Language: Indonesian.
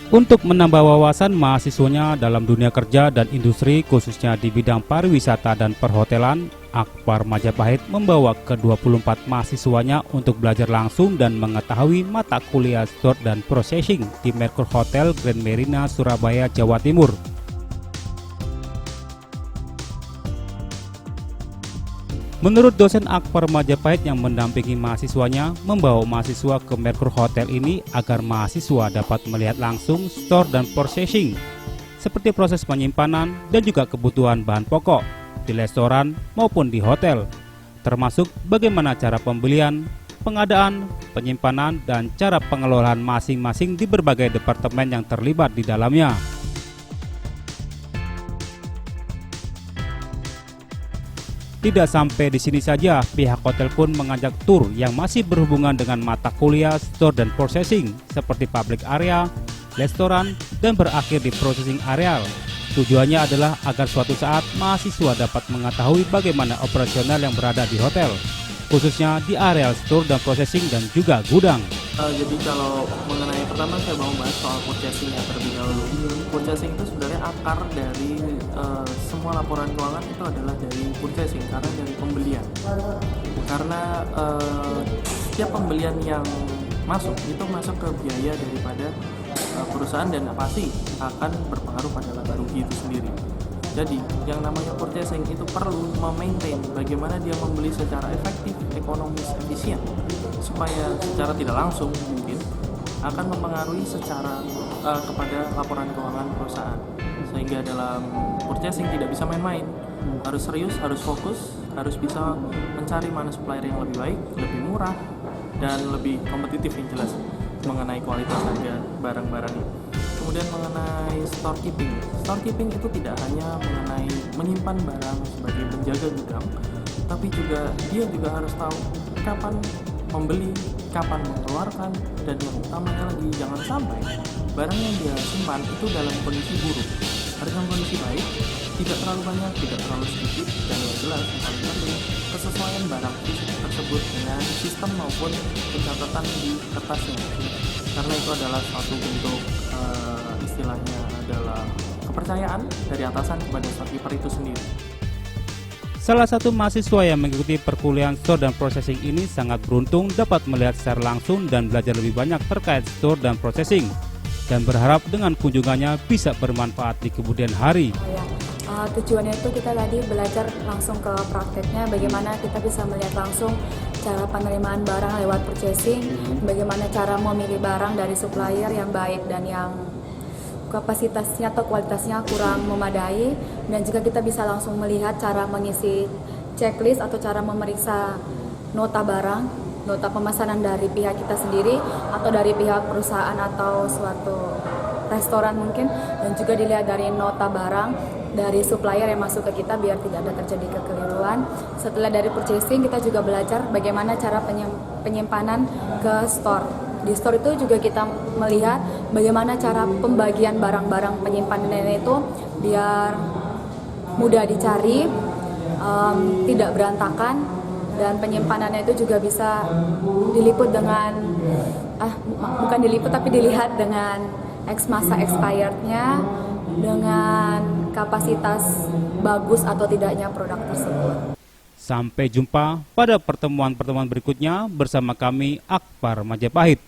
Untuk menambah wawasan mahasiswanya dalam dunia kerja dan industri khususnya di bidang pariwisata dan perhotelan, Akbar Majapahit membawa ke-24 mahasiswanya untuk belajar langsung dan mengetahui mata kuliah Store dan Processing di Merkur Hotel Grand Marina, Surabaya, Jawa Timur. Menurut dosen Akbar Majapahit yang mendampingi mahasiswanya, membawa mahasiswa ke Merkur Hotel ini agar mahasiswa dapat melihat langsung store dan processing, seperti proses penyimpanan dan juga kebutuhan bahan pokok di restoran maupun di hotel, termasuk bagaimana cara pembelian, pengadaan, penyimpanan, dan cara pengelolaan masing-masing di berbagai departemen yang terlibat di dalamnya. Tidak sampai di sini saja, pihak hotel pun mengajak tur yang masih berhubungan dengan mata kuliah store dan processing seperti public area, restoran, dan berakhir di processing area. Tujuannya adalah agar suatu saat mahasiswa dapat mengetahui bagaimana operasional yang berada di hotel, khususnya di area store dan processing dan juga gudang. Jadi kalau mengenai pertama saya mau bahas soal purchasing terlebih dahulu. Purchasing itu sebenarnya akar dari semua laporan keuangan itu adalah dari purchasing, karena dari pembelian. Karena setiap pembelian yang masuk itu masuk ke biaya daripada perusahaan dan pasti akan berpengaruh pada laba rugi itu sendiri. Jadi yang namanya purchasing itu perlu memaintain bagaimana dia membeli secara efektif, ekonomis, efisien, supaya secara tidak langsung mungkin akan mempengaruhi secara kepada laporan keuangan perusahaan. Sehingga dalam purchasing tidak bisa main-main, harus serius, harus fokus, harus bisa mencari mana supplier yang lebih baik, lebih murah, dan lebih kompetitif yang jelas mengenai kualitas harga barang-barangnya. Kemudian mengenai storekeeping itu tidak hanya mengenai menyimpan barang sebagai penjaga gudang, tapi juga dia juga harus tahu kapan membeli, kapan mengeluarkan, dan yang utamanya lagi jangan sampai barang yang dia simpan itu dalam kondisi buruk. Harus dalam kondisi baik, tidak terlalu banyak, tidak terlalu sedikit, dan yang jelas yang paling penting kesesuaian barang tersebut dengan sistem maupun pencatatan di kertasnya. Karena itu adalah suatu bentuk istilahnya adalah kepercayaan dari atasan kepada storekeeper itu sendiri. Salah satu mahasiswa yang mengikuti perkuliahan store dan processing ini sangat beruntung dapat melihat secara langsung dan belajar lebih banyak terkait store dan processing, dan berharap dengan kunjungannya bisa bermanfaat di kemudian hari. Tujuannya itu kita tadi belajar langsung ke prakteknya, bagaimana kita bisa melihat langsung cara penerimaan barang lewat purchasing, bagaimana cara memilih barang dari supplier yang baik dan yang kapasitasnya atau kualitasnya kurang memadai, dan juga kita bisa langsung melihat cara mengisi checklist atau cara memeriksa nota barang, nota pemesanan dari pihak kita sendiri atau dari pihak perusahaan atau suatu restoran mungkin, dan juga dilihat dari nota barang dari supplier yang masuk ke kita biar tidak ada terjadi kekeliruan. Setelah dari purchasing kita juga belajar bagaimana cara penyimpanan ke store. Di store itu juga kita melihat bagaimana cara pembagian barang-barang penyimpanan itu biar mudah dicari, tidak berantakan, dan penyimpanannya itu juga bisa diliput dengan bukan diliput tapi dilihat dengan masa expirednya, dengan kapasitas bagus atau tidaknya produk tersebut. Sampai jumpa pada pertemuan-pertemuan berikutnya bersama kami, Akbar Majapahit.